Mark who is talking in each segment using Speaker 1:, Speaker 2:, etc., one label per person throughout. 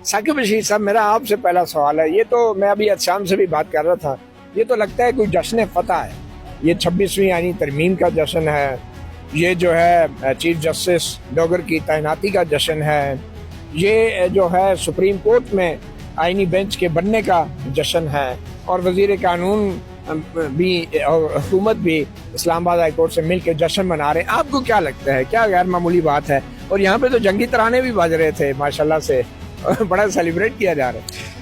Speaker 1: ثاقب بشیر صاحب، میرا آپ سے پہلا سوال ہے، یہ تو میں ابھی احتشام سے بھی بات کر رہا تھا، یہ تو لگتا ہے کوئی جشن فتح ہے، یہ 26ویں آئینی ترمیم کا جشن ہے، یہ جو ہے چیف جسٹس ڈوگر کی تعیناتی کا جشن ہے، یہ جو ہے سپریم کورٹ میں آئینی بینچ کے بننے کا جشن ہے، اور وزیر قانون بھی اور حکومت بھی اسلام آباد ہائی کورٹ سے مل کے جشن منا رہے ہیں. آپ کو کیا لگتا ہے، کیا غیر معمولی بات ہے؟ اور یہاں پہ تو جنگی ترانے بھی بج رہے تھے ماشاءاللہ سے، بڑا سیلیبریٹ کیا جا رہا ہے.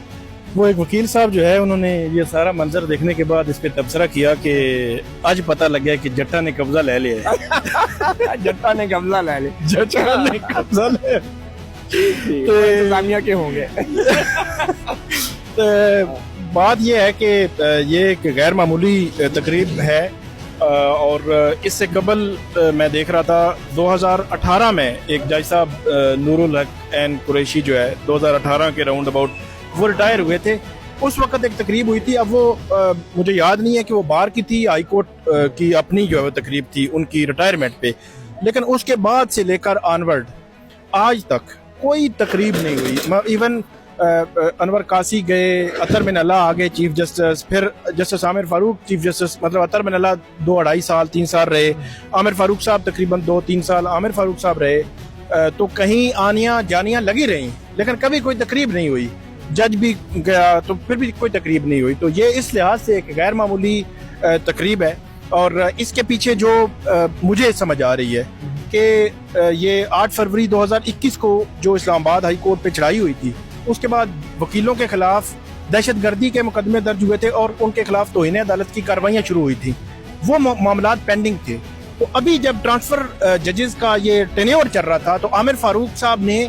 Speaker 2: وہ ایک وکیل صاحب جو ہے انہوں نے یہ سارا منظر دیکھنے کے بعد اس پہ تبصرہ کیا کہ آج پتہ لگ گیا کہ جٹا نے قبضہ لے لیا ہے.
Speaker 1: جٹا نے قبضہ لے لیا،
Speaker 2: جٹا نے قبضہ لے
Speaker 1: تو انتظامیہ کے ہوں گے.
Speaker 2: بات یہ ہے کہ یہ ایک غیر معمولی تقریب ہے، اور اس سے قبل میں دیکھ رہا تھا 2018 میں ایک جج صاحب نور الحق این قریشی جو ہے 2018 کے راؤنڈ اباؤٹ وہ ریٹائر ہوئے تھے. اس وقت ایک تقریب ہوئی تھی، اب وہ مجھے یاد نہیں ہے کہ وہ بار کی تھی، ہائی کورٹ کی اپنی جو ہے تقریب تھی ان کی ریٹائرمنٹ پہ، لیکن اس کے بعد سے لے کر آنورڈ آج تک کوئی تقریب نہیں ہوئی. ایون انور قاسی گئے، اطہر من اللہ آگے چیف جسٹس، پھر جسٹس عامر فاروق چیف جسٹس، مطلب اطہر من اللہ 2-2.5 سال 3 سال رہے، عامر فاروق صاحب تقریباً 2-3 سال عامر فاروق صاحب رہے، تو کہیں آنیاں جانیاں لگی رہیں لیکن کبھی کوئی تقریب نہیں ہوئی. جج بھی گیا تو پھر بھی کوئی تقریب نہیں ہوئی. تو یہ اس لحاظ سے ایک غیر معمولی تقریب ہے، اور اس کے پیچھے جو مجھے سمجھ آ رہی ہے کہ یہ 8 فروری 2021 کو جو اسلام آباد ہائی کورٹ پہ چڑھائی ہوئی تھی، اس کے بعد وکیلوں کے خلاف دہشت گردی کے مقدمے درج ہوئے تھے اور ان کے خلاف توہین عدالت کی کارروائیاں شروع ہوئی تھیں، وہ معاملات پینڈنگ تھے. تو ابھی جب ٹرانسفر ججز کا یہ ٹینیور چل رہا تھا تو عامر فاروق صاحب نے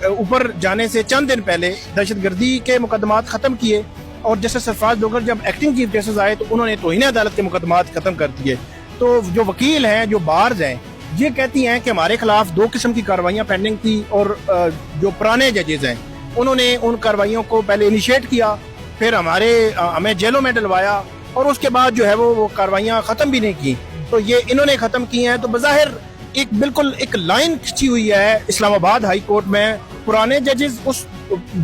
Speaker 2: اوپر جانے سے چند دن پہلے دہشت گردی کے مقدمات ختم کیے، اور جسٹس سرفراز ڈوگر جب ایکٹنگ چیف جسٹس آئے تو انہوں نے توہین عدالت کے مقدمات ختم کر دیے. تو جو وکیل ہیں، جو بارز ہیں، یہ کہتی ہیں کہ ہمارے خلاف 2 قسم کی کارروائیاں پینڈنگ تھی، اور جو پرانے ججز ہیں انہوں نے ان کارروائیوں کو پہلے انیشیٹ کیا، پھر ہمیں جیلوں میں ڈلوایا، اور اس کے بعد جو ہے وہ کارروائیاں ختم بھی نہیں کی. تو یہ انہوں نے ختم کی ہیں. تو بظاہر بالکل ایک لائن کھینچی ہوئی ہے اسلام آباد ہائی کورٹ میں، پرانے ججز اس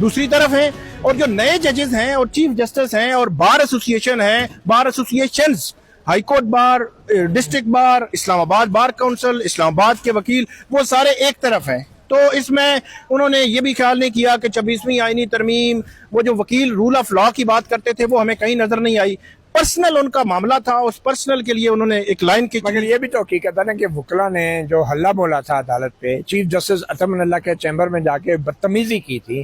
Speaker 2: دوسری طرف ہیں اور جو نئے ججز ہیں اور چیف جسٹس ہیں اور بار ایسوسیشن ہیں، bar associations, high court bar, district bar, Islamabad bar council, اسلام آباد کے وکیل، وہ سارے ایک طرف ہیں. تو اس میں انہوں نے یہ بھی خیال نہیں کیا کہ 26ویں آئینی ترمیم، وہ جو وکیل رول آف لا کی بات کرتے تھے وہ ہمیں کہیں نظر نہیں آئی. پرسنل ان کا معاملہ تھا، اس پرسنل کے لیے انہوں نے ایک لائن کی.
Speaker 1: مگر یہ بھی تو حقیقت ہے نا کہ وکلا نے جو ہلہ بولا تھا عدالت پہ، چیف جسٹس اطہر من اللہ کے چیمبر میں جا کے بدتمیزی کی تھی،